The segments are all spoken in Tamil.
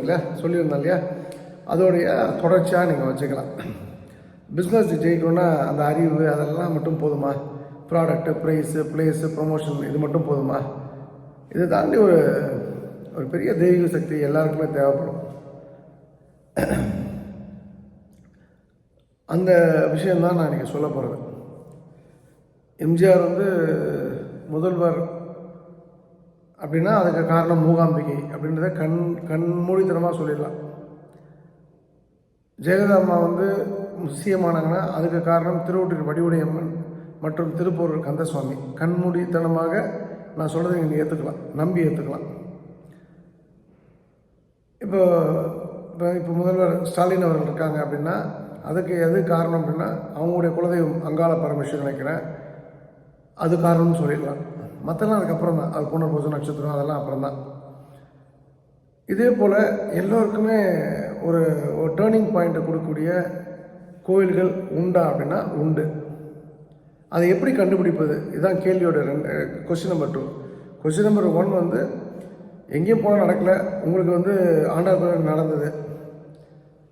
இல்லையா, சொல்லியிருந்தேன் இல்லையா, அதோடைய தொடர்ச்சியாக நீங்கள் வச்சுக்கலாம். பிஸ்னஸ் ஜெயிக்கணும்னா அந்த அறிவு அதெல்லாம் மட்டும் போதுமா? ப்ராடக்ட்டு, ப்ரைஸு, ப்ளேஸு, ப்ரொமோஷன் இது மட்டும் போதுமா? இதை தாண்டி ஒரு ஒரு பெரிய தெய்வீக சக்தி எல்லாருக்குமே தேவைப்படும். அந்த விஷயந்தான் நான் இன்றைக்கி சொல்ல போகிறது. எம்ஜிஆர் முதல்வர் அப்படின்னா அதுக்கு காரணம் மூகாம்பிகை அப்படின்றத கண்மூடித்தனமாக சொல்லிடலாம். ஜெயலலிதா அம்மா சிஎம் ஆனாங்கன்னா அதுக்கு காரணம் திருவொற்றியூர் வடிவுடையம்மன் மற்றும் திருப்பூர் கந்தசுவாமி. கண்மூடித்தனமாக நான் சொல்கிறத நீங்கள் ஏற்றுக்கலாம், நம்பி ஏற்றுக்கலாம். இப்போ முதல்வர் ஸ்டாலின் அவர்கள் இருக்காங்க அப்படின்னா அதுக்கு எது காரணம் அப்படின்னா அவங்களுடைய குலதெய்வம் அங்காள பரமேஸ்வரன் நினைக்கிறேன், அது காரணம்னு சொல்லிடலாம். மற்றெல்லாம் அதுக்கப்புறம் தான், அது புனர்பூச நட்சத்திரம் அதெல்லாம் அப்புறம் தான். இதே போல் எல்லோருக்குமே ஒரு டேர்னிங் பாயிண்ட்டை கொடுக்கக்கூடிய கோயில்கள் உண்டா அப்படின்னா உண்டு. அதை எப்படி கண்டுபிடிப்பது? இதுதான் கேள்வியோட கொஸ்டின் நம்பர் 2. கொஸ்டின் நம்பர் 1 எங்கேயும் போனால் நடக்கலை, உங்களுக்கு ஆண்டாள் கோயில் நடந்தது.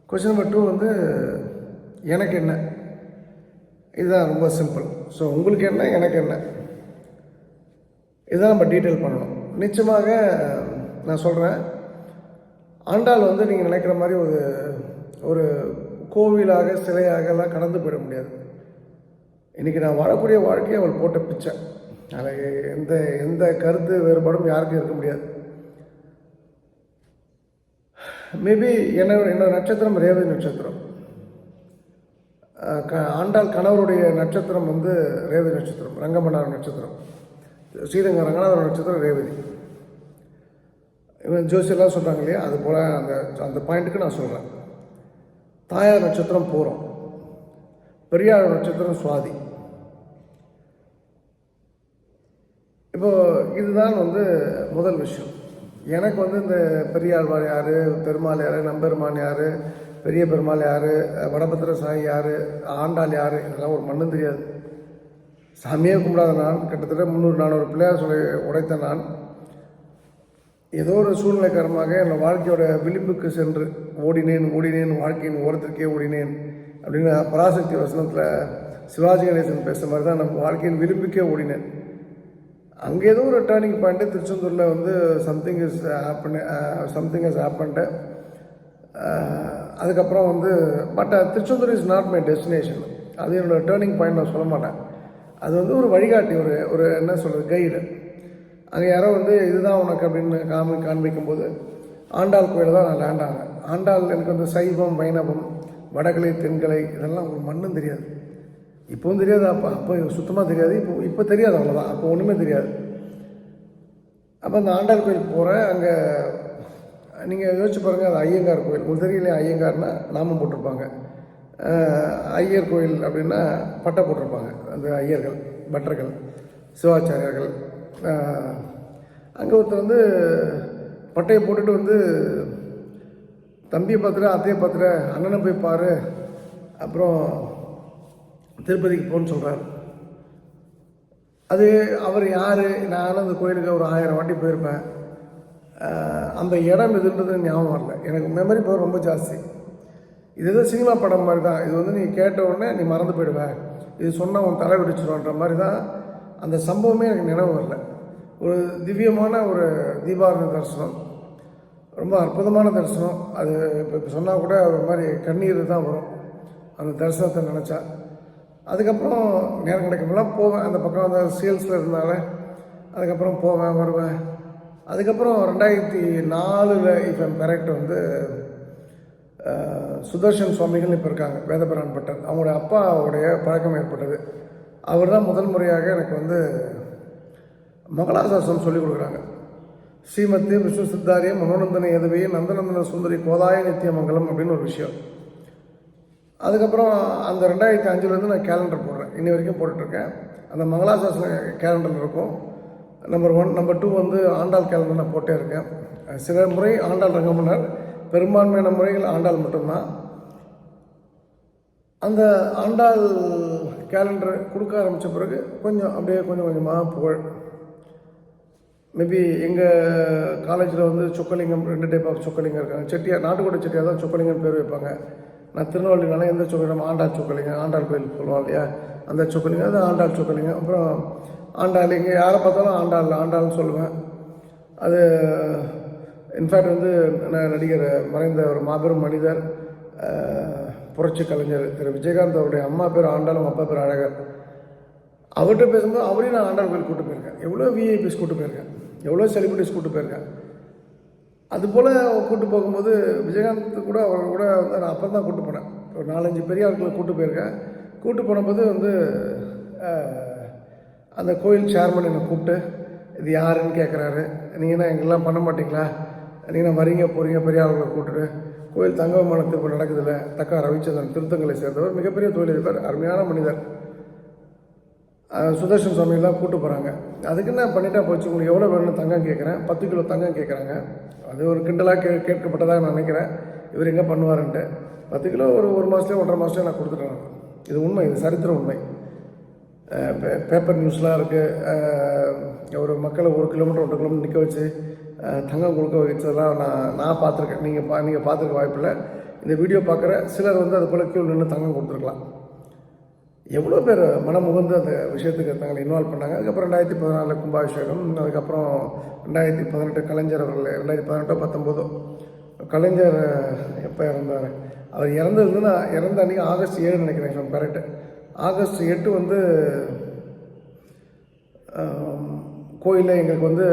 கொஸ்டின் நம்பர் 2 எனக்கு என்ன? இதுதான் ரொம்ப சிம்பிள். ஸோ உங்களுக்கு என்ன, எனக்கு என்ன, இதுதான் நம்ம டீட்டெயில் பண்ணணும். நிச்சயமாக நான் சொல்கிறேன், ஆண்டாள் நீங்கள் நினைக்கிற மாதிரி ஒரு கோவிலாக சிலையாகலாம் கடந்து போயிட முடியாது. இன்றைக்கி நான் வாழக்கூடிய வாழ்க்கையை அவள் போட்ட பிச்சை. அதில் எந்த கருத்து வேறுபாடும் யாருக்கும் இருக்க முடியாது. மேபி என்னோட நட்சத்திரம் ரேவதி நட்சத்திரம். ஆண்டாள் கணவருடைய நட்சத்திரம் ரேவதி நட்சத்திரம், ரங்கமன்னார் நட்சத்திரம், ஸ்ரீரங்க ரங்கநாதர் நட்சத்திரம் ரேவதி. இவன் ஜோசியெல்லாம் சொல்கிறாங்க இல்லையா, அது போல் அந்த பாயிண்ட்டுக்கு நான் சொல்கிறேன். தாயார் நட்சத்திரம் பூரம், பெரியார் நட்சத்திரம் சுவாதி. இப்போது இதுதான் முதல் விஷயம். எனக்கு இந்த பெரியாழ்வார் யார், பெருமாள் யார், நம்பெருமான் யார், பெரிய பெருமாள் யார், வடபத்திர சாயி யார், ஆண்டாள் யார், இதெல்லாம் ஒரு மண்ணும் தெரியாது. சாமியே கும்பிடாத நான், கிட்டத்தட்ட 300-400 பிள்ளையார் சொல்லி உடைத்த நான், ஏதோ ஒரு சூழ்நிலை காரணமாக என் வாழ்க்கையோட விழிப்புக்கு சென்று ஓடினேன் வாழ்க்கையின் ஓரத்திற்கே ஓடினேன் அப்படின்னு பராசக்தி வசனத்தில் சிவாஜி கணேசன் பேசுகிற மாதிரி தான் நம்ம வாழ்க்கையின் விளிம்புக்கே ஓடினேன். அங்கே ஏதோ ஒரு டேர்னிங் பாயிண்ட்டு திருச்செந்தூரில் சம்திங் இஸ் ஹேப்பன்ட்டு. அதுக்கப்புறம் but Tiruchendur is not my destination. அது என்னோடய டேர்னிங் பாயிண்ட் நான் சொல்ல மாட்டேன். அது ஒரு வழிகாட்டி, ஒரு என்ன சொல்கிறது, கைடு. அங்கே யாரோ இதுதான் உனக்கு அப்படின்னு காண்பிக்கும்போது ஆண்டாள் கோயிலில் தான் நான் லேண்ட் ஆனேன். ஆண்டாள் எனக்கு சைவம், வைணவம், வடகலை, தென்கலை இதெல்லாம் ஒரு மண்ணும் தெரியாது. இப்போவும் தெரியாது, அப்போ சுத்தமாக தெரியாது. இப்போ தெரியாது, அவ்வளோதான். அப்போ ஒன்றுமே தெரியாது. அப்போ அந்த ஆண்டாள் கோயிலுக்கு போகிறேன். அங்கே நீங்கள் யோசிச்சு பாருங்கள், அது ஐயங்கார் கோயில். உங்களுக்கு தெரியலையே, ஐயங்கார்னா நாமம் போட்டிருப்பாங்க. ஐயர் கோயில் அப்படின்னா பட்டை போட்டிருப்பாங்க அந்த ஐயர்கள், பட்டர்கள், சிவாச்சாரியர்கள். அங்கே ஒருத்தர் பட்டையை போட்டுட்டு தம்பியை பார்த்துட்டு, அத்தையை பார்த்துட்டு, அண்ணனை போய் பாரு, அப்புறம் திருப்பதிக்கு போன்னு சொல்கிறார். அது அவர் யார்? நானும் அந்த கோயிலுக்கு ஒரு 1000 வாட்டி போயிருப்பேன். அந்த இடம் எதுன்றது ஞாபகம் வரல. எனக்கு மெமரி பவர் ரொம்ப ஜாஸ்தி. இது எதோ சினிமா படம் மாதிரி தான். இது நீ கேட்ட உடனே நீ மறந்து போயிடுவேன், இது சொன்னால் உன் தலை வெடிச்சிடும்ன்ற மாதிரி தான். அந்த சம்பவமே எனக்கு நினைவு வரல. ஒரு திவ்யமான ஒரு தீபாவளி தரிசனம், ரொம்ப அற்புதமான தரிசனம். அது இப்போ சொன்னால் கூட ஒரு மாதிரி கண்ணீர் தான் வரும் அந்த தரிசனத்தை நினச்சா. அதுக்கப்புறம் நேரம் கிடைக்கும்போதெல்லாம் போவேன். அந்த பக்கம் சேல்ஸில் இருந்தால அதுக்கப்புறம் போவேன், வருவேன். அதுக்கப்புறம் 2004 இப்போ கரெக்ட் சுதர்ஷன் சுவாமிகள் இப்போ இருக்காங்க, வேதபுரான் பட்டர். அவங்களுடைய அப்பாவுடைய பழக்கம் ஏற்பட்டது. அவர் தான் முதல் முறையாக எனக்கு மங்களாசாசனம் சொல்லிக் கொடுக்குறாங்க. ஸ்ரீமத்தி விஷ்ணு சித்தாரிய மனோநந்தன எதுவே நந்தநந்தன சுந்தரி கோதாய நித்தியமங்கலம் அப்படின்னு ஒரு விஷயம். அதுக்கப்புறம் அந்த 2005 நான் கேலண்டர் போடுறேன், இன்னி வரைக்கும் போட்டுட்ருக்கேன். அந்த மங்களாசாசன கேலண்டரில் இருக்கும். நம்பர் 1. நம்பர் 2 ஆண்டாள் கேலண்டர் நான் போட்டே இருக்கேன். சில முறை ஆண்டாள் ரங்கமன்னார், பெரும்பான்மையான முறைகள் ஆண்டாள் மட்டும்தான். அந்த ஆண்டாள் கேலண்டர் கொடுக்க ஆரம்பித்த பிறகு கொஞ்சம் அப்படியே கொஞ்சம் கொஞ்சமாக புகழ். மேபி எங்கள் காலேஜில் வந்து சொக்கலிங்கம் 2 டைப் ஆஃப் சொக்கலிங்கம் இருக்காங்க. செட்டியார், நாட்டுக்கோட்டை செட்டியார் தான் சொக்கலிங்கம் பேர் வைப்பாங்க. நான் திருநெல்வேலினால எந்த சொக்கலிங்கம், ஆண்டாள் சொக்கலிங்கம், ஆண்டாள் கோயில் சொல்லுவோம் இல்லையா, அந்த சொக்கலிங்கம் அது ஆண்டாள் சொக்கலிங்கம். அப்புறம் ஆண்டாள், இங்கே யாரை பார்த்தாலும் ஆண்டாள்னு சொல்லுவேன். அது இன்ஃபேக்ட் வந்து நான் நடிகர் மறைந்த ஒரு மாபெரும் மனிதர், புரட்சி கலைஞர் திரு விஜயகாந்த் அவருடைய அம்மா பேர் ஆண்டாள், அவங்க அப்பா பேர் அழகர். அவர்கிட்ட பேசும்போது அவரையும் நான் ஆண்டாள் கோயில் கூப்பிட்டு போயிருக்கேன். எவ்வளோ விஐபிஸ் கூப்பிட்டு போயிருக்கேன், எவ்வளோ செலிபிரிட்டிஸ் கூப்பிட்டு போயிருக்கேன். அதுபோல் கூப்பிட்டு போகும்போது விஜயகாந்த் கூட அவர் கூட வந்து நான் அப்புறம் தான் கூப்பிட்டு போனேன். ஒரு 4-5 பெரிய ஆட்களை கூப்பிட்டு போயிருக்கேன். கூப்பிட்டு போனபோது வந்து அந்த கோயில் சேர்மன் என்னை கூப்பிட்டு இது யாருன்னு கேட்குறாரு. நீங்கள் என்ன எங்கெல்லாம் பண்ண மாட்டிங்களா, நீங்கள் வரீங்க போகிறீங்க பெரிய ஆளுகளை கூப்பிட்டுட்டு கோயில் தங்க விமானத்து இப்போ நடக்குதில்ல, தக்கா ரவிச்சந்திரன் திருத்தங்களை சேர்ந்தவர், மிகப்பெரிய தொழிலதிபர், அருமையான மனிதர். சுதர்ஷன் சுவாமியெல்லாம் கூப்பிட்டு போகிறாங்க. அதுக்கு என்ன பண்ணிட்டா போச்சு, உங்களுக்கு எவ்வளோ வேணும்னு தங்கம் கேட்குறேன், 10 கிலோ தங்கம் கேட்குறாங்க. அது ஒரு கிண்டலாக கேட்கப்பட்டதாக நான் நினைக்கிறேன். இவர் எங்கே பண்ணுவாருன்ட்டு 10 கிலோ ஒரு மாதத்துலேயே 1.5 மாதத்துலேயே நான் கொடுத்துட்டேன். இது உண்மை, இது சரித்திர உண்மை. பேப்பர் நியூஸ்லாம் இருக்குது. ஒரு மக்களை 1 கிலோமீட்டர் 1 கிலோமீட்டர் நிற்க வச்சு தங்கம் கொடுக்க வச்சதெல்லாம் நான் பார்த்துருக்கேன். நீங்கள் பார்த்துருக்க வாய்ப்பில்லை. இந்த வீடியோ பார்க்குற சிலர் வந்து அது போல் கியூ நின்று தங்கம் கொடுத்துருக்கலாம். எவ்வளோ பேர் மனமுகந்து அந்த விஷயத்துக்கு தங்களை இன்வால்வ் பண்ணாங்க. அதுக்கப்புறம் 2014 கும்பாபிஷேகம், அதுக்கப்புறம் 2018 கலைஞர் அவர்கள், 2018-19 கலைஞர் எப்போ இறந்தார், அவர் இறந்த அன்றைக்கி ஆகஸ்ட் 7 நினைக்கிறேன் கரெக்டு. ஆகஸ்ட் 8 வந்து கோயிலில் எங்களுக்கு வந்து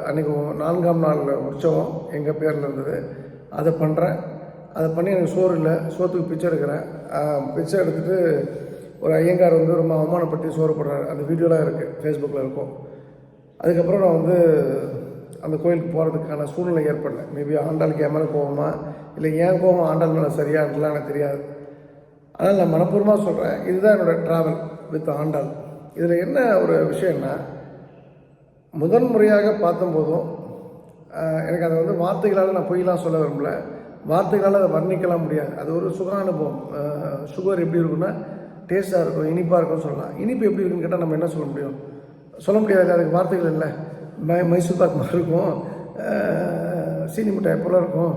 அன்றைக்கி 4ஆம் நாள் உற்சவம் எங்கள் பேரில் இருந்தது. அதை பண்ணுறேன். அதை பண்ணி எனக்கு சோறு இல்லை, சோத்துக்கு பிச்சை எடுக்கிறேன். பிச்சை எடுத்துகிட்டு ஒரு ஐயங்கார் வந்து ரொம்ப அவமானப்பட்டு சோறு போடுறாரு. அந்த வீடியோலாம் இருக்குது, ஃபேஸ்புக்கில் இருக்கும். அதுக்கப்புறம் நான் வந்து அந்த கோயிலுக்கு போகிறதுக்கான சூழ்நிலை ஏற்படலை. மேபி ஆண்டாளுக்கு என் மேலே கோபமா இல்லை ஏன் கோபம் ஆண்டாள் மேலே சரியானலாம் எனக்கு தெரியாது. ஆனால் நான் மனப்பூர்வமாக சொல்கிறேன், இதுதான் என்னோடய ட்ராவல் வித் ஆண்டாள். இதில் என்ன ஒரு விஷயம்னா, முதன் முறையாக பார்த்தம்போதும் எனக்கு அதை வந்து வார்த்தைகளால் நான் பொய்லாம் சொல்ல விரும்பல, வார்த்தைகளால் அதை வர்ணிக்கலாம் முடியாது. அது ஒரு சுக அனுபவம். சுகர் எப்படி இருக்குன்னா டேஸ்ட்டாக இருக்கும், இனிப்பாக இருக்கும்னு சொல்லலாம். இனிப்பு எப்படி இருக்குன்னு கேட்டால் நம்ம என்ன சொல்ல முடியும், சொல்ல முடியாது. அதுக்கு வார்த்தைகள் இல்லை. மைசூர் பாக் மாதிரி இருக்கும், சீனி மிட்டாய் போல இருக்கும்,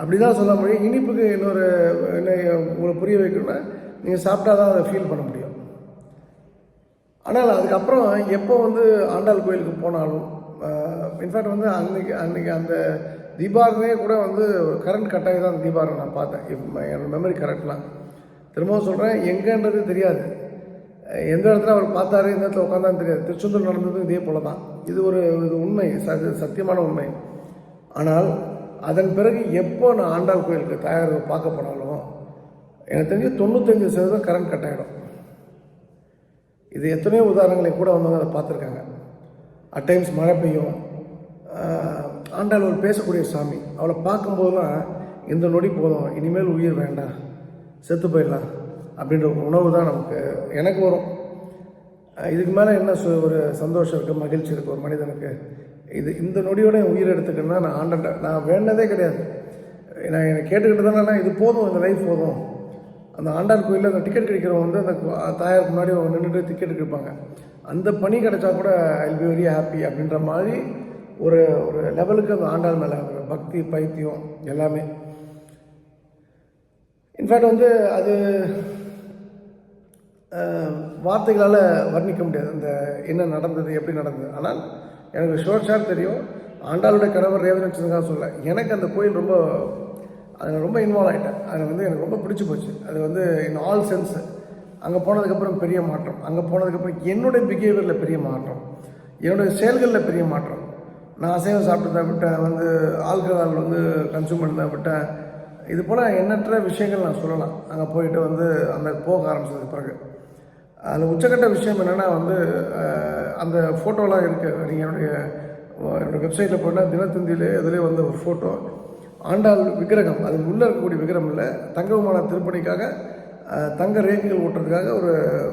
அப்படி தான் சொல்ல முடியும். இனிப்புக்கு இன்னொரு என்ன உங்களை புரிய வைக்கணும்னா நீங்கள் சாப்பிட்டா தான் அதை ஃபீல் பண்ண முடியும். ஆனால் அதுக்கப்புறம் எப்போ வந்து ஆண்டாள் கோயிலுக்கு போனாலும், இன்ஃபேக்ட் வந்து அன்றைக்கி அந்த தீபாரணையே கூட வந்து கரண்ட் கட்டாகி தான் அந்த தீபாரணை நான் பார்த்தேன். என்னோடய மெமரி கரெக்ட்லாம் திரும்பவும் சொல்கிறேன், எங்கன்றது தெரியாது. எந்த இடத்துல அவர் பார்த்தாரு, எந்த இடத்துல உட்காந்தான்னு தெரியாது. திருச்செந்தூர் நடந்ததும் இதே போல தான். இது உண்மை, சத்தியமான உண்மை. ஆனால் அதன் பிறகு எப்போ நான் ஆண்டாள் கோயிலுக்கு தயார் பார்க்க போனாலும் எனக்கு தெரிஞ்சு 95% கரண்ட் கட் ஆகிடும். இது எத்தனையோ உதாரணங்களை கூட வந்தவங்க அதை பார்த்துருக்காங்க. அட்டைம்ஸ் மழை பெய்யும். ஆண்டாள் ஒரு பேசக்கூடிய சாமி. அவளை பார்க்கும்போதுலாம் இந்த நொடி போதும், இனிமேல் உயிர் வேண்டாம், செத்து போயிடலாம் அப்படின்ற ஒரு உணவு தான் எனக்கு வரும். இதுக்கு மேலே என்ன ஒரு சந்தோஷம் இருக்குது, மகிழ்ச்சி இருக்குது ஒரு மனிதனுக்கு. இந்த நொடியோட உயிரை எடுத்துக்கணும்னா நான் ஆண்டை நான் வேண்டதே கிடையாது. நான் என்னை கேட்டுக்கிட்டு தானே இது போதும், இந்த லைஃப் போதும். அந்த ஆண்டாள் கோயிலில் அந்த டிக்கெட் கிடைக்கிறவங்க வந்து அந்த தாயாருக்கு முன்னாடி நின்றுட்டு டிக்கெட் கிடைப்பாங்க. அந்த பணி கிடைச்சா கூட I will be very happy அப்படின்ற மாதிரி ஒரு லெவலுக்கு அந்த ஆண்டாள் மேலே பக்தி, பைத்தியம் எல்லாமே. இன்ஃபேக்ட் வந்து அது வார்த்தைகளால் வர்ணிக்க முடியாது அந்த என்ன நடந்தது, எப்படி நடந்தது. ஆனால் எனக்கு ஷோர்ட் தெரியும். ஆண்டாளுடைய கணவர் ரேவதிச்சந்திரா சொல்ல எனக்கு அந்த கோயில் ரொம்ப அதில் ரொம்ப இன்வால்வ் ஆகிட்டேன். அதில் வந்து எனக்கு ரொம்ப பிடிச்சி போச்சு. அது வந்து இன் ஆல் சென்ஸ். அங்கே போனதுக்கப்புறம் பெரிய மாற்றம், அங்கே போனதுக்கப்புறம் என்னுடைய பிஹேவியரில் பெரிய மாற்றம், என்னுடைய செயல்களில் பெரிய மாற்றம். நான் அசைவம் சாப்பிட்டு தான் விட்டேன், வந்து ஆல்கஹால் வந்து கன்சூம் பண்ணி தான் விட்டேன். இது போல் எண்ணற்ற விஷயங்கள் நான் சொல்லலாம். அங்கே போயிட்டு வந்து அந்த போக ஆரம்பிச்சதுக்கு பிறகு அதில் உச்சக்கட்ட விஷயம் என்னென்னா வந்து அந்த ஃபோட்டோலாம் இருக்குது. நீங்கள் என்னோடய வெப்சைட்டில் போட்டால் தினத்தந்தியிலே அதிலே வந்து ஒரு ஃபோட்டோ ஆண்டாள் விக்கிரகம், அது உள்ளே இருக்கக்கூடிய விக்கிரகம் இல்லை, தங்க விமான திருப்பணிக்காக தங்க ரேகைகள் ஓட்டுறதுக்காக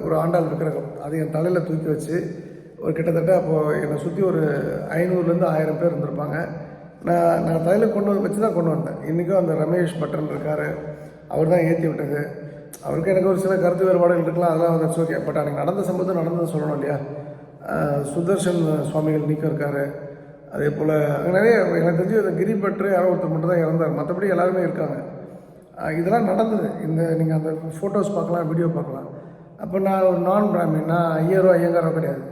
ஒரு ஆண்டாள் விக்கிரகம். அது என் தலையில் தூக்கி வச்சு ஒரு கிட்டத்தட்ட அப்போது என்னை சுற்றி ஒரு 500-லேருந்து 1000 பேர் இருந்திருப்பாங்க. நான் தலையில் வச்சு தான் கொண்டு வந்தேன். இன்றைக்கும் அந்த ரமேஷ் பட்டன் இருக்கார், அவர் தான் ஏற்றி விட்டது. அவருக்கு எனக்கு ஒரு சில கருத்து வேறுபாடுகள் இருக்கலாம், அதெல்லாம் வந்து ஓகே. பட் அன்றைக்கி நடந்த சம்பவத்தை நடந்தது சொல்லணும் இல்லையா. சுதர்ஷன் சுவாமிகள் நீக்கம் இருக்கார், அதே போல் அங்கே நிறைய எனக்கு தெரிஞ்சு அந்த கிரிபெட்ரு யாரோ ஒருத்தர் மட்டும் தான் இறந்தார், மற்றபடி எல்லாருமே இருக்காங்க. இதெல்லாம் நடந்தது. நீங்கள் அந்த ஃபோட்டோஸ் பார்க்கலாம், வீடியோ பார்க்கலாம். அப்போ நான் ஒரு நான் பிராமின், நான் ஐயரோ ஐயங்காரோ கிடையாது.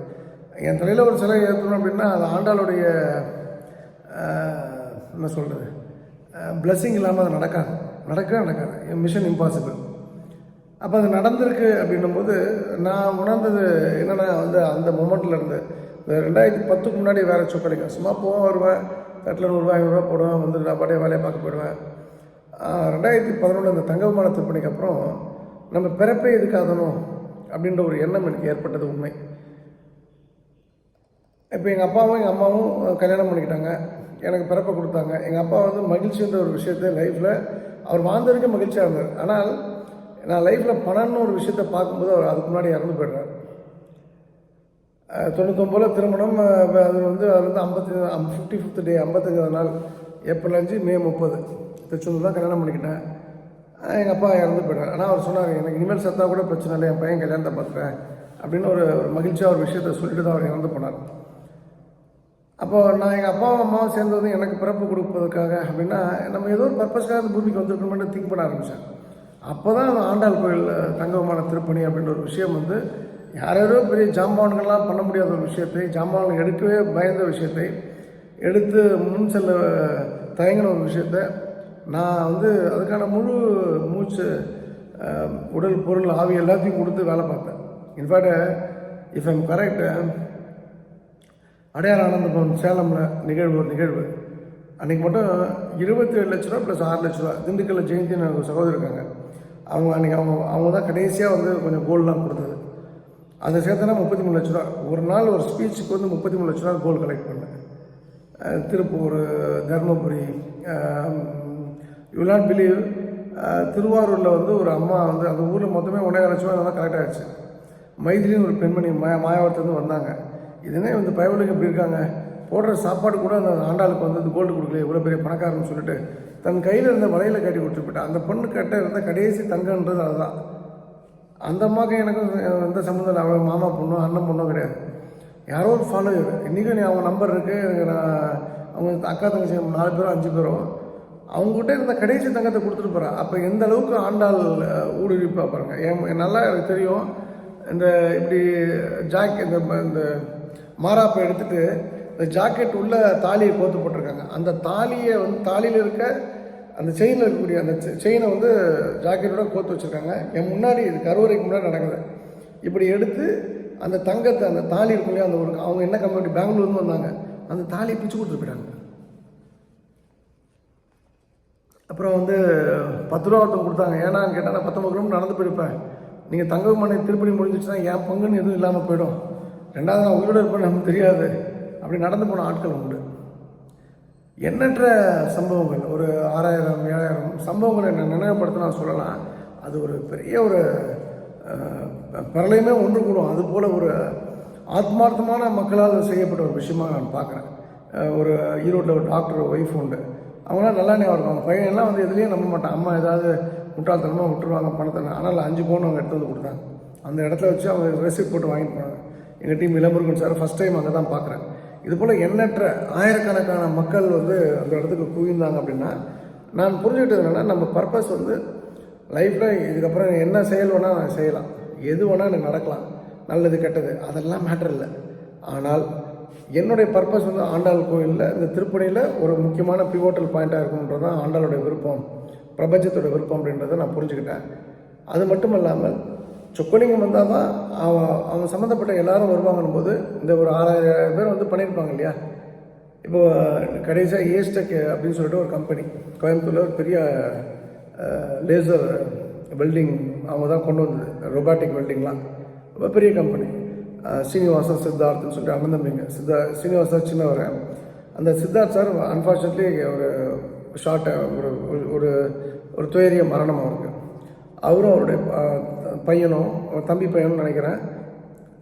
என் தலையில் ஒரு சிலை ஏற்றணும் அப்படின்னா அது ஆண்டாளுடைய என்ன சொல்கிறது பிளெஸ்ஸிங் இல்லாமல் அது நடக்காது. Mission impossible. அப்போ அது நடந்திருக்கு அப்படின்னும்போது நான் உணர்ந்தது என்னென்னா அந்த மொமெண்ட்டில் இருந்து 2010க்கு முன்னாடி வேறு சொக்கடிக்கும் சும்மா போவேன், வருவேன், தட்டில் 100 ரூபா 500 ரூபா போடுவேன், வந்து நான் பாட்டிய வேலையை பார்க்க போயிடுவேன். 2011 இந்த தங்க விமான திருப்பணிக்கு அப்புறம் நம்ம பிறப்பே எதுக்காகணும் அப்படின்ற ஒரு எண்ணம் எனக்கு ஏற்பட்டது உண்மை. இப்போ எங்கள் அப்பாவும் எங்கள் அம்மாவும் கல்யாணம் பண்ணிக்கிட்டாங்க, எனக்கு பிறப்பை கொடுத்தாங்க. எங்கள் அப்பா மகிழ்ச்சின்ற ஒரு விஷயத்தை லைஃப்பில் அவர் வாழ்ந்ததுக்கே மகிழ்ச்சியாக இருந்தார். ஆனால் நான் லைஃப்பில் பணம்னு ஒரு விஷயத்தை பார்க்கும்போது அவர் அதுக்கு முன்னாடி இறந்து போய்ட்றார். 99 திருமணம். அது அது 55th டே 55வது நாள் ஏப்ரல் 5 மே 30 திருச்செந்தூர் தான் கல்யாணம் பண்ணிக்கிட்டேன். எங்கள் அப்பா இறந்து போய்ட்டார். ஆனால் அவர் சொன்னார், எனக்கு இனிமேல் செத்தா கூட பிரச்சனை இல்லை, என் பையன் கல்யாணத்தை பார்த்துட்டேன் அப்படின்னு ஒரு மகிழ்ச்சியாக ஒரு விஷயத்தை சொல்லிட்டு தான் அவர் இறந்து போனார். அப்போது நான் எங்கள் அப்பாவும் அம்மாவும் சேர்ந்தது எனக்கு பிறப்பு கொடுப்பதற்காக அப்படின்னா நம்ம ஏதோ ஒரு பர்பஸ்க்காக அந்த பூமிக்கு வந்திருக்கணும்னு திங்க் பண்ண ஆரம்பித்தேன். அப்போ தான் அந்த ஆண்டாள் கோயில் தங்க விமான திருப்பணி அப்படின்ற ஒரு விஷயம் யாரோ பெரிய ஜாம்பான்கள்லாம் பண்ண முடியாத ஒரு விஷயத்தை, ஜாம்பான்கள் எடுக்கவே பயந்த விஷயத்தை எடுத்து முன் செல்ல தயங்கின ஒரு விஷயத்தை நான் அதுக்கான முழு மூச்சு உடல் பொருள் ஆவி எல்லாத்தையும் கொடுத்து வேலை பார்த்தேன். In fact if I'm correct, Adyar Anandapuram சேலமில் ஒரு நிகழ்வு அன்றைக்கி மட்டும் 27 லட்ச ரூபா ப்ளஸ் 6 லட்ச ரூபா. திண்டுக்கல்ல ஜெயந்தின்னு ஒரு சகோதரர் இருக்காங்க, அன்றைக்கி அவங்க தான் கடைசியாக கொஞ்சம் கோல்டெலாம் கொடுத்தது. அதை சேர்த்தனா 33 லட்ச ரூபா. ஒரு நாள் ஒரு ஸ்பீச்சுக்கு 33 லட்ச ரூபா கோல் கலெக்ட் பண்ணேன். Tiruppur, Dharmapuri, you not believe, திருவாரூரில் ஒரு அம்மா அந்த ஊரில் மொத்தமே 1.5 லட்ச ரூபா தான் கரெக்ட் ஆகிடுச்சு. மைதிலின்னு ஒரு பெண்மணி மாயாவரத்துலேருந்து வந்தாங்க. இதுனே பயவுளுக்கு எப்படி இருக்காங்க, போடுற சாப்பாடு கூட அந்த ஆண்டாளுக்கு கோல்டு கொடுக்கல, இவ்வளோ பெரிய பணக்காரன்னு சொல்லிட்டு தன் கையில் இருந்த வலையில் கட்டி கொடுத்துட்டு போயிட்டேன். அந்த பொண்ணு கிட்ட இருந்த கடைசி தங்கன்றது அதுதான். அந்த அம்மாவுக்கு எனக்கும் எந்த சம்மந்தம் இல்லை. அவங்க மாமா பொண்ணோ அண்ணன் பொண்ணோ கிடையாது, யாரோ ஒரு ஃபாலோவர். இன்றைக்கும் நீ அவங்க நம்பர் இருக்குது, நான் அவங்க அக்கா தங்கச்சி 4 பேரோ 5 பேரோ அவங்ககிட்ட இருந்த கடைசி தங்கத்தை கொடுத்துட்டு போகிறேன். அப்போ எந்த அளவுக்கு ஆண்டாள் ஊடுருவிப்பா பாருங்கள். நல்லா எனக்கு தெரியும். இந்த இப்படி இந்த மாராப்பை எடுத்துகிட்டு இந்த ஜாக்கெட் உள்ள தாலியை கோத்து போட்டிருக்காங்க. அந்த தாலியை தாலியில் இருக்க அந்த செயினில் இருக்கக்கூடிய அந்த செயினை ஜாக்கெட்டோட கோத்து வச்சுருக்காங்க. என் முன்னாடி இது கருவறைக்கு முன்னாடி நடக்குது. இப்படி எடுத்து அந்த தங்கத்தை, அந்த தாலி இருக்கும் இல்லையா, அந்த ஒரு அவங்க என்ன கம்யூனிட்டி பெங்களூர்னு வந்தாங்க, அந்த தாலியை பிச்சு கொடுத்துட்டு போயிட்டாங்க. அப்புறம் 10 ரூபா ஒருத்தவங்க கொடுத்தாங்க. ஏன்னான்னு கேட்டால் நான் 19 கிலோமீட்டர் நடந்து போயிருப்பேன். நீங்கள் தங்க விமான திருப்பணி முடிஞ்சிச்சுன்னா என் பங்குன்னு எதுவும் இல்லாமல் போயிடும். 2வது நான் உங்களோட இருப்பேன், நமக்கு தெரியாது. அப்படி நடந்து போன ஆட்கள் உண்டு. எண்ணற்ற சம்பவங்கள், ஒரு 6000 7000 சம்பவங்களை நினைவுபடுத்த நான் சொல்லலாம். அது ஒரு பெரிய ஒரு பரலையுமே ஒன்று கூடும். அதுபோல் ஒரு ஆத்மார்த்தமான மக்களால் செய்யப்பட்ட ஒரு விஷயமாக நான் பார்க்குறேன். ஒரு ஈரோட்டில் ஒரு டாக்டர் ஒய்ஃப் உண்டு, அவங்களாம் நல்லா ஞாபகம் இருக்கும். அவங்க பையன்லாம் எதுலேயும் நம்ப மாட்டான். அம்மா ஏதாவது முட்டாள்தனமாக விட்டுருவாங்க பணத்தை. ஆனால் 5 பவுன் அவங்க எடுத்து கொடுத்தாங்க. அந்த இடத்துல வச்சு அவங்க ரெசிப்ட் போட்டு வாங்கிட்டு போனாங்க. எங்கள் team Ilamurugan sir first time அங்கே தான் பார்க்குறேன். இதுபோல் எண்ணற்ற ஆயிரக்கணக்கான மக்கள் அந்த இடத்துக்கு குவிந்தாங்க. அப்படின்னா நான் புரிஞ்சுக்கிட்டது என்னென்னா, நம்ம பர்பஸ் லைஃப்பில் இதுக்கப்புறம் என்ன செயல் வேணால் நான் செய்யலாம், எது வேணால் எனக்கு நடக்கலாம், நல்லது கெட்டது அதெல்லாம் மேட்டர் இல்லை. ஆனால் என்னுடைய பர்பஸ் ஆண்டாள் கோயிலில் இந்த திருப்பணியில் ஒரு முக்கியமான பிவோட்டல் பாயிண்ட்டாக இருக்கணுன்றது தான் ஆண்டாளுடைய விருப்பம், பிரபஞ்சத்தோட விருப்பம் அப்படின்றத நான் புரிஞ்சுக்கிட்டேன். அது மட்டும் இல்லாமல் சொக்கலிங்கம் வந்தால் தான் அவங்க சம்மந்தப்பட்ட எல்லாரும் வருவாங்கன்னும் போது இந்த ஒரு 6000 பேர் பண்ணியிருப்பாங்க இல்லையா. இப்போது கடைசியாக ஏஸ்டெக் அப்படின்னு சொல்லிட்டு ஒரு கம்பெனி கோயம்புத்தூரில் ஒரு பெரிய லேசர் வெல்டிங் அவங்க தான் கொண்டு வந்தது, ரொபாட்டிக் வெல்டிங்லாம் ரொம்ப பெரிய கம்பெனி. சீனிவாசன் சித்தார்த்துன்னு சொல்லிட்டு அண்ணன் தம்பிங்க. சீனிவாசன் சின்னவர். அந்த சித்தார்த் சார் அன்ஃபார்ச்சுனேட்லி ஒரு ஒரு ஒரு துயரிய மரணம் அவருக்கு. அவரும் அவருடைய பையனும் தம்பி பையனும் நினைக்கிறேன்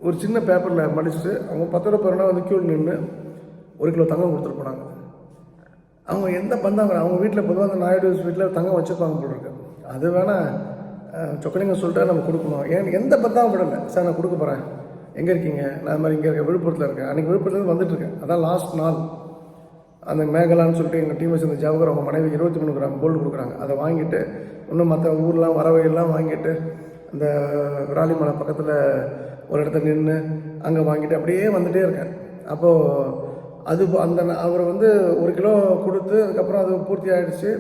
ஒரு சின்ன பேப்பரில் மடிச்சுட்டு அவங்க 10 ரூபா பேருனா கியூவில் நின்று 1 கிலோ தங்கம் கொடுத்துட்டு போனாங்க. அவங்க எந்த பந்தாங்க, அவங்க வீட்டில் பொதுவாக அந்த நாயுடு வீட்டில் தங்கம் வச்சுருப்பாங்க போல இருக்கு. அது வேணால் சொக்கலிங்கம் சொல்லிட்டு நம்ம கொடுக்கணும். எந்த பந்தாவும் விடலை. சார் நான் கொடுக்க போகிறேன், எங்கே இருக்கீங்க? நான் அது மாதிரி இங்கே இருக்கேன், விழுப்புரத்தில் இருக்கேன். அன்றைக்கி விழுப்புரத்துலேருந்து வந்துட்டுருக்கேன். அதான் லாஸ்ட் நாள். அந்த மேகலான்னு சொல்லிட்டு எங்கள் டீமை சேர்ந்த ஜவஹர் அவங்க மனைவி 23 கிராம் கோல்டு கொடுக்குறாங்க. அதை வாங்கிட்டு இன்னும் மற்ற ஊர்லாம் வரவையெல்லாம் வாங்கிட்டு அந்த விராலிமலை பக்கத்தில் ஒரு இடத்துல நின்று அங்கே வாங்கிட்டு அப்படியே வந்துகிட்டே இருக்கேன். அப்போது அது அந்த அவர் வந்து 1 கிலோ கொடுத்து அதுக்கப்புறம் அது பூர்த்தி ஆகிடுச்சு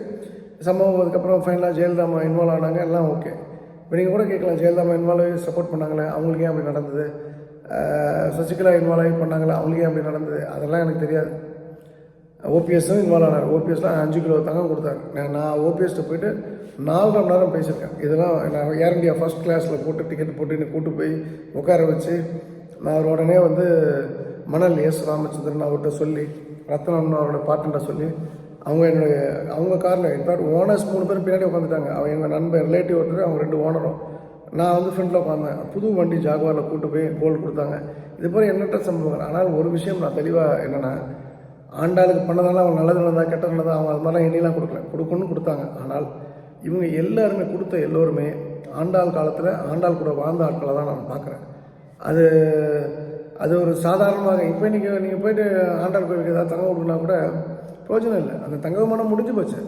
சம்பவம். அதுக்கப்புறம் ஃபைனலாக ஜெயலலிதா இன்வால்வ் ஆனாங்க, எல்லாம் ஓகே. இப்போ நீங்கள் கூட கேட்கலாம், ஜெயலலிதா இன்வால்வ் ஆகி சப்போர்ட் பண்ணாங்களே, அவங்களுக்கு ஏன் அப்படி நடந்தது? சசிகலா இன்வால்வ் ஆகி பண்ணாங்களே, அவங்களுக்கு ஏன் அப்படி நடந்தது? அதெல்லாம் எனக்கு தெரியாது. ஓபிஎஸ்ஸும் இன்வால்வ் ஆனார். ஓபிஎஸ்லாம் 5 கிலோ தங்கம் கொடுத்தாரு. நான் ஓபிஎஸ்ட்டு போயிட்டு 4 மணி நேரம் பேசியிருக்கேன். இதெல்லாம் நான் ஏர் இண்டியா ஃபஸ்ட் கிளாஸில் போட்டு டிக்கெட் போட்டு என்னை கூப்பிட்டு போய் உட்கார வச்சு நான் அவர் உடனே வந்து மணல் எஸ் ராமச்சந்திரன் அவர்கிட்ட சொல்லி, ரத்னம் அவரோட பார்ட்னர்கிட்ட சொல்லி, அவங்க காரில் இன்ஃபேக்ட் ஓனர்ஸ் 3 பேர் பின்னாடி உட்காந்துட்டாங்க. அவங்க எங்கள் நண்பர் ரிலேட்டிவ் ஒருத்தர், அவங்க 2 ஓனரும், நான் வந்து ஃப்ரெண்டில் உட்காந்தேன். புது வண்டி ஜாகுவாரில் கூப்பிட்டு போய் கோல்டு கொடுத்தாங்க. இது போல் எண்ணற்ற சம்பவங்கள். ஆனால் ஒரு விஷயம் நான் தெளிவாக என்னென்னா, ஆண்டாளுக்கு பண்ணதால அவங்க நல்லது நடந்தா கெட்டது நடந்தா அவங்க அது மாதிரிலாம் எண்ணிலாம் கொடுக்கணும்னு கொடுத்தாங்க. ஆனால் இவங்க எல்லாருமே கொடுத்த எல்லோருமே ஆண்டாள் காலத்தில் ஆண்டாள் கூட வாழ்ந்த ஆட்களை தான் நான் பார்க்குறேன். அது ஒரு சாதாரணமாக இப்போ நீங்கள் போய்ட்டு ஆண்டாள் கோயிலுக்கு ஏதாவது தங்கம் கொடுக்குனா கூட பிரயோஜனம் இல்லை. அந்த தங்கமானம் முடிஞ்சு போச்சு,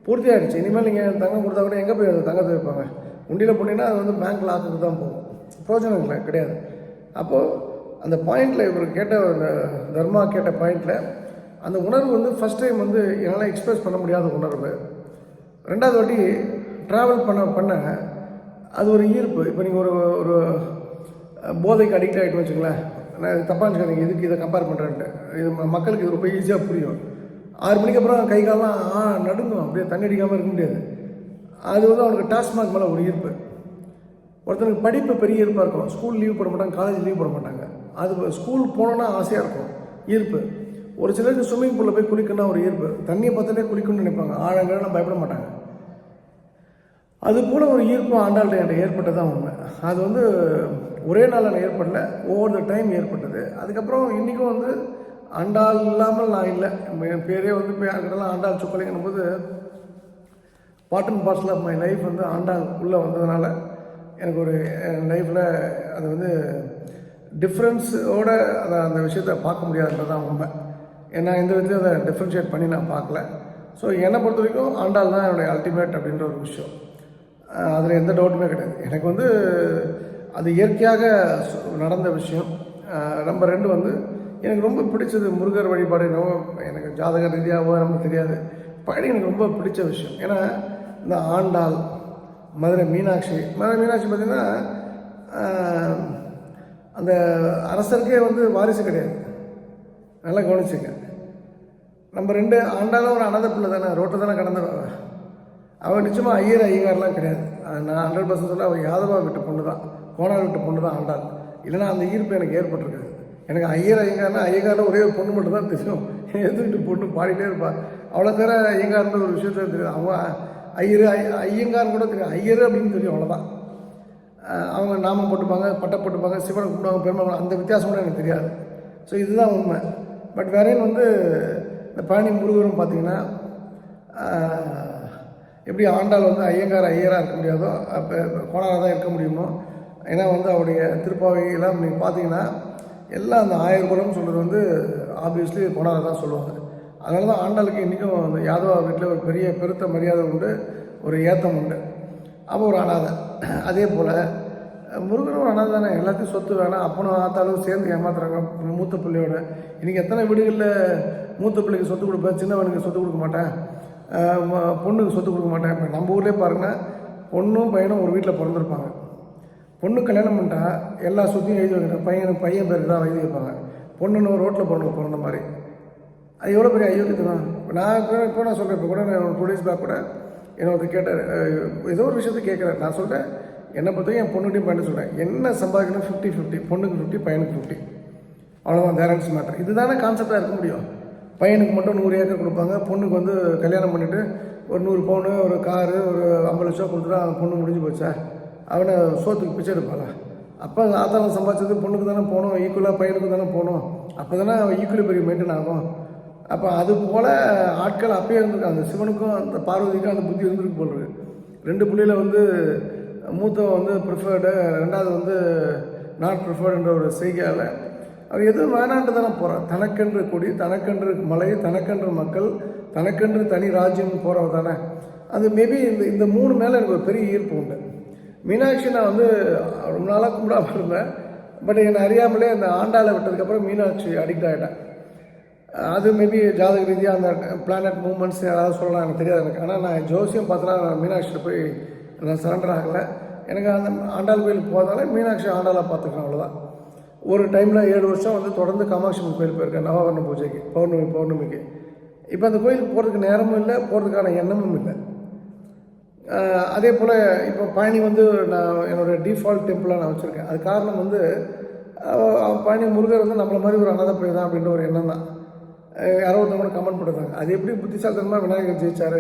பூர்த்தி ஆகிடுச்சு. இனிமேல் நீங்கள் தங்கம் கொடுத்தா கூட எங்கே போய் அதை தங்கத்தை வைப்பாங்க? உண்டியில் போனீங்கன்னா அது வந்து பேங்க் லாக்குக்கு தான் போகும். பிரயோஜனம் இல்லை, கிடையாது. அப்போது அந்த பாயிண்டில் இவர் கேட்ட அந்த தர்மா கேட்ட பாயிண்டில் அந்த உணர்வு வந்து ஃபஸ்ட் டைம் வந்து என்னால் எக்ஸ்பிரஸ் பண்ண முடியாத உணர்வு. 2வது வாட்டி ட்ராவல் பண்ண அது ஒரு ஈர்ப்பு. இப்போ நீங்கள் ஒரு போதைக்கு அடிக்ட் ஆகிட்டு வச்சுங்களேன், நான் தப்பாக நினச்சிக்காதீங்க, இதுக்கு இதை கம்பேர் பண்ணுறேன்ட்டு. இது மக்களுக்கு இது ரொம்ப ஈஸியாக புரியும். 6 மணிக்கு அப்புறம் கை காலெலாம் நடுங்கும், அப்படியே தண்ணி அடிக்காமல் இருக்க முடியாது. அது வந்து அவனுக்கு டாஸ்மாக் மேலே ஒரு ஈர்ப்பு. ஒருத்தனுக்கு படிப்பு பெரிய ஈர்ப்பாக இருக்கும். ஸ்கூல் லீவ் போட மாட்டாங்க, காலேஜ் லீவ் போட மாட்டாங்க. அது ஸ்கூல் போனோன்னா ஆசையாக இருக்கும், ஈர்ப்பு. ஒரு சிலருக்கு ஸ்விம்மிங் பூலில் போய் குளிக்கணும்னா ஒரு ஈர்ப்பு. தண்ணியை பார்த்தாலே குளிக்கணும்னு நினைப்பாங்க, ஆழங்கள்லாம் பயப்பட மாட்டாங்க. அது போல் ஒரு ஈர்ப்பு ஆண்டாள்கிட்ட என்கிட்ட ஏற்பட்டதான் உண்மை. அது வந்து ஒரே நாளில் ஏற்படல, ஓவர் த டைம் ஏற்பட்டது. அதுக்கப்புறம் இன்றைக்கும் வந்து ஆண்டாள் இல்லாமல் நான் இல்லை. என் பேரே வந்து இப்போ யாருக்கிட்டலாம் ஆண்டாள் சொக்கலைங்கன்னும் போது part and parcel of my life வந்து ஆண்டாள் உள்ளே வந்ததுனால எனக்கு ஒரு லைஃப்பில் அது வந்து டிஃப்ரென்ஸோடு அந்த விஷயத்தை பார்க்க முடியாதுன்றது தான் உண்மை. ஏன்னா இந்த விதத்தில் அதை டிஃப்ரென்ஷியேட் பண்ணி நான் பார்க்கல. ஸோ என்னை பொறுத்த வரைக்கும் ஆண்டாள் தான் என்னுடைய அல்டிமேட் அப்படின்ற ஒரு விஷயம். அதில் எந்த டவுட்டுமே கிடையாது. எனக்கு வந்து அது இயற்கையாக நடந்த விஷயம். நம்பர் 2 வந்து எனக்கு ரொம்ப பிடிச்சது முருகர் வழிபாடு. எனக்கு ஜாதக ரீதியாகவோ நமக்கு தெரியாது, பழனி எனக்கு ரொம்ப பிடிச்ச விஷயம். ஏன்னா இந்த ஆண்டாள், மதுரை மீனாட்சி பார்த்திங்கன்னா அந்த அரசருக்கே வந்து வாரிசு கிடையாது, நல்லா கவனிச்சுங்க. நம்பர் 2 ஆண்டாலும் ஒரு அனாதை பிள்ளை தானே, ரோட்டை தானே கடந்தவ. அவள் நிச்சயமாக ஐயங்கார்லாம் கிடையாது. நான் 100% சொல்ல அவள் யாதவா விட்டு பொண்ணு தான், கோனார் விட்டு பொண்ணு தான் ஆண்டாள். இல்லைனா அந்த ஈர்ப்பு எனக்கு ஏற்பட்டிருக்காது. எனக்கு ஐயங்கார்னா ஐயங்காரில் ஒரே ஒரு பொண்ணு மட்டும் தான் தெரியும். எதிர்த்து பொண்ணு பாடிட்டே இருப்பாள். அவ்வளோ பேர ஐயங்கார்ன்ற ஒரு விஷயத்த தெரியும். அவங்க ஐயங்கார் கூட தெரியும், ஐயர் அப்படின்னு தெரியும், அவ்வளோதான். அவங்க நாமம் போட்டுப்பாங்க, பட்டை போட்டுப்பாங்க, சிவனை கூப்பிடுவாங்க, பெருமை, அந்த வித்தியாசம் கூட எனக்கு தெரியாது. ஸோ இதுதான் உண்மை. பட் வேறேன்னு வந்து இந்த பழனி முருகரும் பார்த்திங்கன்னா எப்படி ஆண்டாள் வந்து ஐயராக இருக்க முடியாதோ அப்போ கோணாராக தான் இருக்க முடியுமோ. ஏன்னா வந்து அவருடைய திருப்பாவையெல்லாம் நீங்கள் பார்த்தீங்கன்னா எல்லாம் அந்த 1000 குலம் சொல்கிறது வந்து ஆப்வியஸ்லி கோணாராக தான் சொல்லுவாங்க. அதனால தான் ஆண்டாளுக்கு இன்றைக்கும் அந்த யாதவா வீட்டில் ஒரு பெரிய பெருத்த மரியாதை உண்டு, ஒரு ஏத்தம் உண்டு. அப்போ ஒரு அனாதை. அதே போல் முருகனும் அனாதை தானே, எல்லாத்தையும் சொத்து வேணாம், அப்பனும் ஆத்தாலும் சேர்ந்து ஏமாத்துறாங்க மூத்த பிள்ளையோட. இன்றைக்கி எத்தனை வீடுகளில் மூத்த பிள்ளைக்கு சொத்து கொடுப்பேன், சின்னவனுக்கு சொத்து கொடுக்க மாட்டேன், பொண்ணுக்கு சொத்து கொடுக்க மாட்டேன். இப்போ நம்ம ஊர்லேயே பாருங்கள், பொண்ணும் பையனும் ஒரு வீட்டில் பிறந்திருப்பாங்க. பொண்ணு கல்யாணம் பண்ணிட்டா எல்லா சொத்தையும் எழுதி வைக்கிறாங்க, பையன் பேருக்கு தான் எழுதி வைப்பாங்க. பொண்ணுன்னு ரோட்டில் பிறந்த மாதிரி. அது எவ்வளோ பெரிய ஐயோக்கியத்தனம். நான் இப்போ நான் சொல்கிறேன், இப்போ கூட நான் 2 days பேக் கூட என்னோட கேட்டார், ஏதோ ஒரு விஷயத்தை கேட்குறேன். நான் சொல்கிறேன், என்னை பொறுத்தவரைக்கும் என் பொண்ணுகிட்டையும் பையன் சொல்கிறேன், என்ன சம்பாதிக்கணும் 50-50, பொண்ணுக்கு 50, பையனுக்கு 50, அவ்வளோதான். தேரன்ஸ் மேட்டர். இதுதானே கான்செப்டாக இருக்க முடியும். பையனுக்கு மட்டும் 100 ஏக்கர் கொடுப்பாங்க, பொண்ணுக்கு வந்து கல்யாணம் பண்ணிவிட்டு ஒரு 100 பவுனு, ஒரு காரு, ஒரு 50 லட்சம் கொடுத்துட்டா அவன் பொண்ணு முடிஞ்சு போச்சா? அவனை சோத்துக்கு பிச்சை எடுப்பாங்க. அப்போ ஆத்தாலும் சம்பாதிச்சது பொண்ணுக்கு தானே போகணும், ஈக்குவலாக பையனுக்கு தானே போகணும். அப்போ தானே அவன் ஈக்குவலி பெரிய மெயின்டைன் ஆகும். அப்போ அது போல் ஆட்கள் அப்பயே இருந்திருக்காங்க. அந்த சிவனுக்கும் அந்த பார்வதிக்கும் அந்த புத்தி இருந்திருக்கு போல். 2 புள்ளியில் வந்து மூத்தவன் வந்து ப்ரிஃபர்டு, 2வது வந்து நாட் ப்ரிஃபர்டுன்ற ஒரு செய்கையால் அவர் எதுவும் வேணான்ட்டு தானே போகிறார். தனக்கென்று கொடி, தனக்கென்று மலை, தனக்கென்று மக்கள், தனக்கென்று தனி ராஜ்யம் போகிறவர் தானே. அது மேபி இந்த 3 மேலே எனக்கு ஒரு பெரிய ஈர்ப்பு உண்டு. மீனாட்சி நான் வந்து ரொம்ப நாளாக கும்பிடாமல் இருந்தேன். பட் என்னை அறியாமலே அந்த ஆண்டாளை விட்டதுக்கப்புறம் மீனாட்சி அடிக்ட் ஆகிட்டேன். அது மேபி ஜாதக ரீதியாக அந்த பிளானட் மூமெண்ட்ஸ் யாராவது சொல்லலாம், எனக்கு தெரியாது எனக்கு. ஆனால் நான் ஜோசியம் பார்த்தனா நான் மீனாட்சியில் போய் நான் சரண்டர் ஆகலை. எனக்கு அந்த ஆண்டாள் கோயிலுக்கு போகிறதால மீனாட்சி ஆண்டாளாக பார்த்துக்கிறேன், அவ்வளோதான். ஒரு டைமில் 7 வருஷம் வந்து தொடர்ந்து காமாட்சி அம்மன் கோயில் போயிருக்கேன், நவவர்ண பூஜைக்கு, பௌர்ணமிக்கு. இப்போ அந்த கோயிலுக்கு போகிறதுக்கு நேரமும் இல்லை, போகிறதுக்கான எண்ணமும் இல்லை. அதே போல் இப்போ பழனி வந்து நான் என்னோடய டிஃபால்ட் டெம்பிளாக நான் வச்சுருக்கேன். அது காரணம் வந்து பழனி முருகர் வந்து நம்மளை மாதிரி ஒரு அனாதை போய் தான் அப்படின்ற ஒரு எண்ணம் தான். யாரோ ஒருத்தவங்க கூட கமெண்ட் பண்ணுறாங்க, அது எப்படி புத்திசாலித்தனமாக விநாயகர் ஜெயிச்சார்,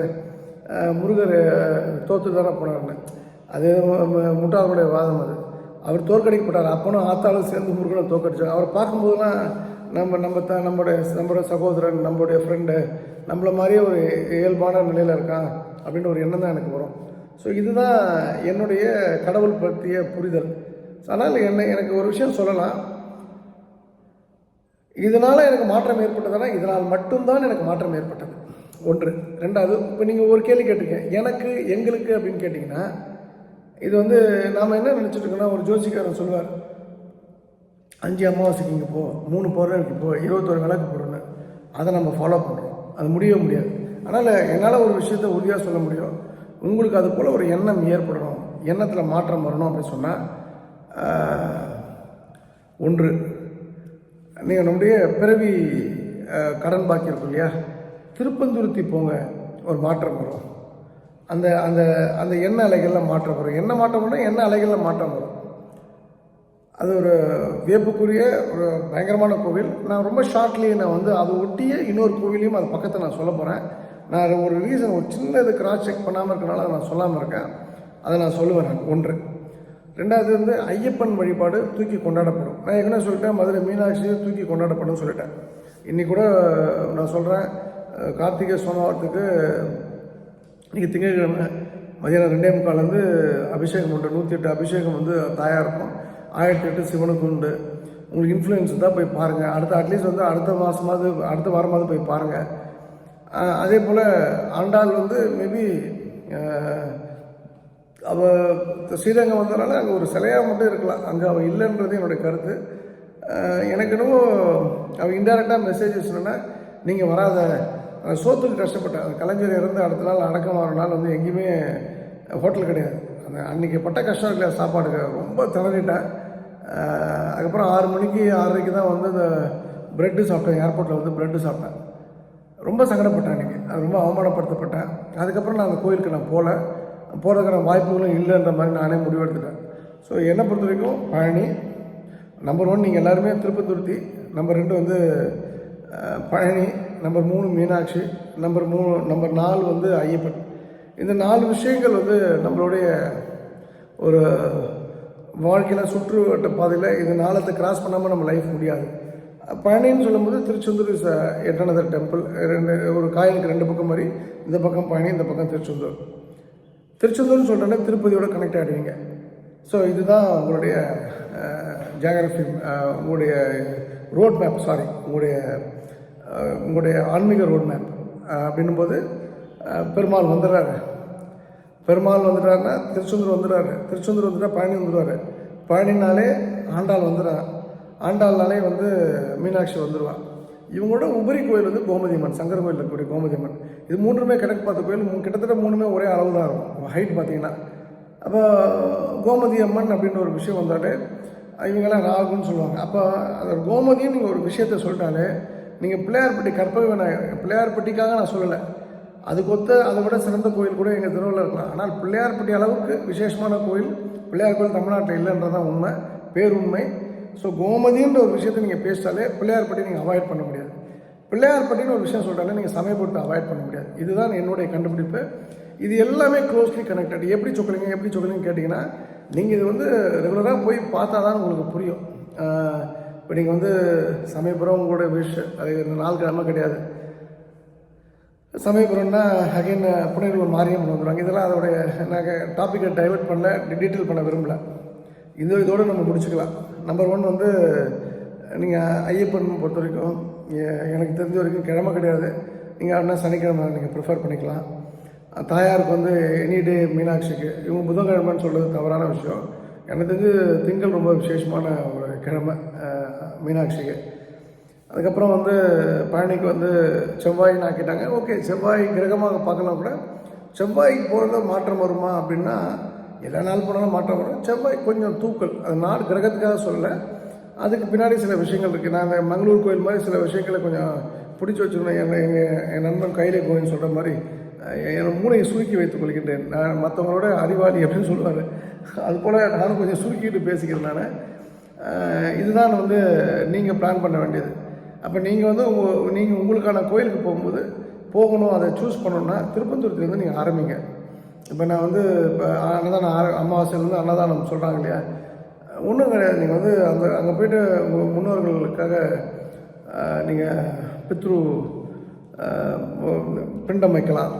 முருகர் தோற்று தானே போனார்னு. அது முட்டாளுடைய வாதம். அது அவர் தோற்கடிக்கப்பட்டார். அப்பனும் ஆத்தாலும் சேர்ந்து முருகனை தோற்கடிச்சார். அவரை பார்க்கும்போதெல்லாம் நம்மளுடைய சகோதரன், நம்மளுடைய ஃப்ரெண்டு, நம்மளை மாதிரியே ஒரு இயல்பான நிலையில் இருக்கான் அப்படின்ற ஒரு எண்ணம் தான் எனக்கு வரும். ஸோ இதுதான் என்னுடைய கடவுள் பற்றிய புரிதல். ஆனால் எனக்கு ஒரு விஷயம் சொல்லலாம், இதனால் எனக்கு மாற்றம் ஏற்பட்டதுன்னா இதனால் மட்டும்தான் எனக்கு மாற்றம் ஏற்பட்டது. 1. 2வது, இப்போ நீங்கள் ஒரு கேள்வி கேட்டிருக்கேன், எனக்கு எங்களுக்கு அப்படின்னு கேட்டிங்கன்னா, இது வந்து நாம் என்ன நினச்சிட்டு இருக்கோன்னா, ஒரு ஜோசிக்காரன் சொல்லுவார், 5 அமாவாசைக்கு இங்கே போ, 3 பௌர்ணமிக்கு போ, 21 விளக்கு போடணும்னு. அதை நம்ம ஃபாலோ பண்ணுறோம், அது முடியவே முடியாது. அதனால் என்னால் ஒரு விஷயத்தை உறுதியாக சொல்ல முடியும், உங்களுக்கு அது போல் ஒரு எண்ணம் ஏற்படணும், எண்ணத்தில் மாற்றம் வரணும் அப்படின்னு சொன்னால், 1, நீங்கள் நம்முடைய பிறவி கடன் பாக்கி இருக்கும் இல்லையா, திருப்பந்துருத்தி போங்க, ஒரு மாற்றம் வரும். அந்த அந்த அந்த எண்ணெய் அலைகளில் மாற்றம் வரும். என்ன மாற்றம் வரும்? எண்ணெய் அலைகளில் மாற்றம் வரும். அது ஒரு வியப்புக்குரிய ஒரு பயங்கரமான கோவில். நான் ரொம்ப ஷார்ட்லி நான் வந்து அதை ஒட்டிய இன்னொரு கோவிலையும் அது பக்கத்தில் நான் சொல்ல போகிறேன். நான் ஒரு ரீசன், ஒரு சின்ன இது கிராஸ் செக் பண்ணாமல் இருக்கனால நான் சொல்லாமல் இருக்கேன். அதை நான் சொல்லுவேன். நான் 1. 2வது வந்து ஐயப்பன் வழிபாடு தூக்கி கொண்டாடப்படும். நான் ஏற்கனவே சொல்லிட்டேன், மதுரை மீனாட்சியை தூக்கி கொண்டாடப்படும் சொல்லிட்டேன். இன்றைக்கி கூட நான் சொல்கிறேன், கார்த்திகை சோமவாரத்துக்கு இன்றைக்கி திங்கட்கிழமை மதியானம் 2:45 அபிஷேகம் உண்டு. 108 அபிஷேகம் வந்து தாயாக இருக்கும். 1008 சிவனுக்கு உண்டு. உங்களுக்கு இன்ஃப்ளூயன்ஸ் தான் போய் பாருங்கள். அட்லீஸ்ட் வந்து அடுத்த வாரமாவது போய் பாருங்கள். அதே போல் ஆண்டாள் வந்து மேபி அவள் ஸ்ரீரங்கம் வந்ததுனால அங்கே ஒரு சிலையாக மட்டும் இருக்கலாம், அங்கே அவள் இல்லைன்றது என்னுடைய கருத்து. எனக்கு என்னவோ அவள் இன்டெரக்டாக மெசேஜஸ் என்னென்னா, நீங்கள் வராத, சோத்துக்கு கஷ்டப்பட்டேன். அந்த கலைஞர் இறந்து அடுத்த நாள் அடக்கமான நாள் வந்து எங்கேயுமே ஹோட்டல் கிடையாது. அந்த அன்றைக்கி பட்ட கஷ்டம் இல்லையா, சாப்பாடுக்கு ரொம்ப திணறிட்டேன். அதுக்கப்புறம் 6 மணிக்கு 6:30 தான் வந்து அந்த ப்ரெட்டு சாப்பிட்டேன். ஏர்போர்ட்டில் வந்து ப்ரெட்டு சாப்பிட்டேன். ரொம்ப சங்கடப்பட்டேன் அன்றைக்கி. அது ரொம்ப அவமானப்படுத்தப்பட்டேன். அதுக்கப்புறம் நான் அந்த கோயிலுக்கு நான் போகிறதுக்கான வாய்ப்புகளும் இல்லைன்ற மாதிரி நானே முடிவெடுத்துட்டேன். ஸோ என்னை பொறுத்த வரைக்கும் பழனி நம்பர் 1, நீங்கள் எல்லாருமே திருப்பந்துருத்தி. நம்பர் 2 வந்து பழனி. நம்பர் 3 மீனாட்சி. நம்பர் 4 வந்து ஐயப்பன். இந்த 4 விஷயங்கள் வந்து நம்மளுடைய ஒரு வாழ்க்கையில் சுற்றுவட்ட பாதையில் இது 4 கிராஸ் பண்ணாமல் நம்ம லைஃப் முடியாது. பழனின்னு சொல்லும்போது Tiruchendur is yet another temple. ஒரு காயிலுக்கு 2 பக்கம் மாதிரி, இந்த பக்கம் பழனி, இந்த பக்கம் திருச்செந்தூர்னு சொல்கிறேன்னா திருப்பதியோட கனெக்ட் ஆகிடுவீங்க. ஸோ இதுதான் உங்களுடைய ஜியாகிரஃபி, உங்களுடைய ரோட் மேப், உங்களுடைய ஆன்மீக ரோட் மேப். அப்படின்னும்போது பெருமாள் வந்துடுறாருன்னா திருச்செந்தூர் வந்துட்டால் பழனி வந்துடுவார். பழனினாலே ஆண்டாள் வந்துடுறான். ஆண்டாள்னாலே வந்து மீனாட்சி வந்துடுவான். இவங்களோட உபரி கோயில் வந்து கோமதி அம்மன், சங்கர் கோயில் இருக்கக்கூடிய கோமதி அம்மன். இது 3மே கணக்கு பார்த்த கோயில். கிட்டத்தட்ட 3மே ஒரே அளவு தான் இருக்கும் ஹைட் பார்த்தீங்கன்னா. அப்போ கோமதி அம்மன் அப்படின்ற ஒரு விஷயம் வந்தாலே இவங்கெல்லாம் ராகுன்னு சொல்லுவாங்க. அப்போ அந்த கோமதின்னு நீங்கள் ஒரு விஷயத்த சொல்லிட்டாலே, நீங்கள் பிள்ளையார்பட்டி கற்பக விநாயகர், பிள்ளையார்பட்டிக்காக நான் சொல்லலை, அதுக்கொத்த அதை விட சிறந்த கோயில் கூட எங்கள் தெருவில் இருக்கலாம். ஆனால் பிள்ளையார்பட்டி அளவுக்கு விசேஷமான கோயில் பிள்ளையார் கோயில் தமிழ்நாட்டில் இல்லைன்றதான் உண்மை, பேருண்மை. ஸோ கோமதின்ற ஒரு விஷயத்தை நீங்கள் பேசிட்டாலே பிள்ளையார்பட்டி நீங்கள் அவாய்ட் பண்ண முடியாது. பிள்ளையார்பட்டின்னு ஒரு விஷயம் சொல்லிட்டாலே நீங்கள் சமயபுரத்தை அவாய்ட் பண்ண முடியாது. இதுதான் என்னுடைய கண்டுபிடிப்பு. இது எல்லாமே க்ளோஸ்லி கனெக்டட். எப்படி சொல்லுங்க கேட்டிங்கன்னா, நீங்கள் இது வந்து ரெகுலராக போய் பார்த்தா தான் உங்களுக்கு புரியும். இப்போ நீங்கள் வந்து சமயபுரம் உங்களோட அது 4 கிழமை கிடையாது. சமயபுரம்னா அகைன் புனேரில் மாரியம்மன் வந்துடுவாங்க. இதெல்லாம் அதோடைய நாங்கள் டாப்பிக்கை டைவெர்ட் பண்ணல, டீட்டெயில் பண்ண விரும்பல. இதோடு நம்ம முடிச்சுக்கலாம். நம்பர் 1 வந்து நீங்கள் ஐயப்பன் பொறுத்த வரைக்கும் எனக்கு தெரிஞ்ச வரைக்கும் கிழமை கிடையாது. நீங்கள் அப்படின்னா சனிக்கிழமை நீங்கள் ப்ரிஃபர் பண்ணிக்கலாம். தாயாருக்கு வந்து எனி டே மீனாட்சிக்கு இவங்க புதன்கிழமைன்னு சொல்கிறது தவறான விஷயம். எனக்கு தெரிஞ்சு திங்கள் ரொம்ப விசேஷமான ஒரு கிழமை மீனாட்சிக்கு. அதுக்கப்புறம் வந்து பழனிக்கு வந்து செவ்வாயின்னு ஆக்கிட்டாங்க. ஓகே, செவ்வாய் கிரகமாக பார்க்கலாம் கூட. செவ்வாய்க்கு போகிறத மாற்றம் வருமா அப்படின்னா எல்லா நாள் போனாலும் மாற்றம் வரும். செவ்வாய் கொஞ்சம் தூக்கல், அது நாள் கிரகத்துக்காக சொல்லலை, அதுக்கு பின்னாடி சில விஷயங்கள் இருக்குது. நான் அந்த மங்களூர் கோயில் மாதிரி சில விஷயங்களை கொஞ்சம் பிடிச்சி வச்சுருந்தேன். என் நண்பன் கையிலே கோயில்னு சொல்கிற மாதிரி என் மூளையை சுருக்கி வைத்துக் கொள்கின்றேன். நான் மற்றவங்களோட அறிவாளி அப்படின்னு சொல்லுவார், அதுபோல் நானும் கொஞ்சம் சுருக்கிட்டு பேசிக்கிறேன். நான் இதுதான் வந்து நீங்கள் பிளான் பண்ண வேண்டியது. அப்போ நீங்கள் வந்து நீங்கள் உங்களுக்கான கோயிலுக்கு போகும்போது போகணும், அதை சூஸ் பண்ணணுன்னா திருப்பத்தூரத்துலேருந்து நீங்கள் ஆரம்பிங்க. இப்போ நான் வந்து இப்போ அன்னதானம் அமாவாசையிலேருந்து அன்னதானம் சொல்கிறாங்க இல்லையா, ஒன்றும் கிடையாது. நீங்கள் வந்து அங்கே போய்ட்டு உங்கள் முன்னோர்களுக்காக நீங்கள் பித்ரு பிண்டம் வைக்கலாம்.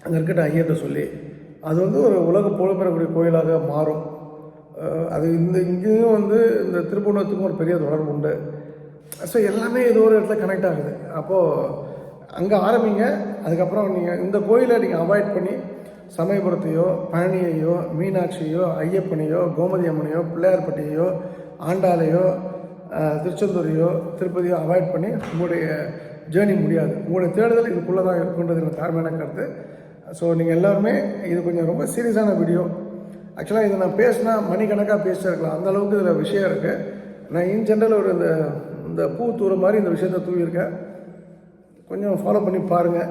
அங்கே இருக்கிற ஐயத்தை சொல்லி அது வந்து ஒரு உலக புகழ்பெறக்கூடிய கோயிலாக மாறும். அது இங்கேயும் வந்து இந்த திருப்பூணத்துக்கும் ஒரு பெரிய தொடர்பு உண்டு. ஸோ எல்லாமே ஏதோ ஒரு இடத்துல கனெக்ட் ஆகுது. அப்போது அங்கே ஆரம்பிங்க. அதுக்கப்புறம் நீங்கள் இந்த கோயிலை நீங்கள் அவாய்ட் பண்ணி சமயபுரத்தையோ பழனியையோ மீனாட்சியோ ஐயப்பனையோ கோமதி அம்மனையோ பிள்ளையார்பட்டியையோ ஆண்டாளையோ திருச்செந்தூரையோ திருப்பதியோ அவாய்ட் பண்ணி உங்களுடைய ஜேர்னி முடியாது. உங்களுடைய தேடுதல் இதுக்குள்ளே தான் இருக்குன்றது எனக்கு தாழ்மையான கருத்து. ஸோ நீங்கள் எல்லாருமே இது கொஞ்சம் ரொம்ப சீரியஸான வீடியோ. ஆக்சுவலாக இதை நான் பேசினா மணிக்கணக்காக பேசிட்டே இருக்கலாம், அந்தளவுக்கு இதில் விஷயம் இருக்குது. நான் இன் ஜென்ரல் ஒரு இந்த பூ தூர மாதிரி இந்த விஷயத்தை தூவியிருக்கேன். கொஞ்சம் ஃபாலோ பண்ணி பாருங்கள்.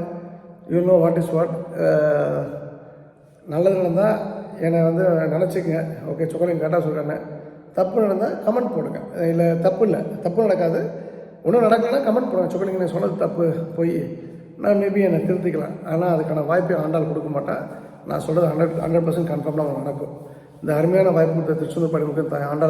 You know what is what. நல்லது நடந்தால் என்னை வந்து நினச்சிக்கங்க. ஓகே, சொக்கலையும் கரெக்டாக சொல்கிறேன். தப்பு நடந்தால் கமெண்ட் போடுங்க. இல்லை தப்பு இல்லை, தப்பு நடக்காது. ஒன்றும் நடக்கலைன்னா கமெண்ட் போடுங்க. சொக்கலைங்க நீ சொன்னது தப்பு போய் நான் மேபி என்னை திருத்திக்கலாம். ஆனால் அதுக்கான வாய்ப்பை ஆண்டாள் கொடுக்க மாட்டேன். நான் சொல்கிறது 100% கன்ஃபார்மாக நடக்கும். இந்த அருமையான வாய்ப்பு கொடுத்த திருச்செந்தூர் பணிமுக ஆண்டாள்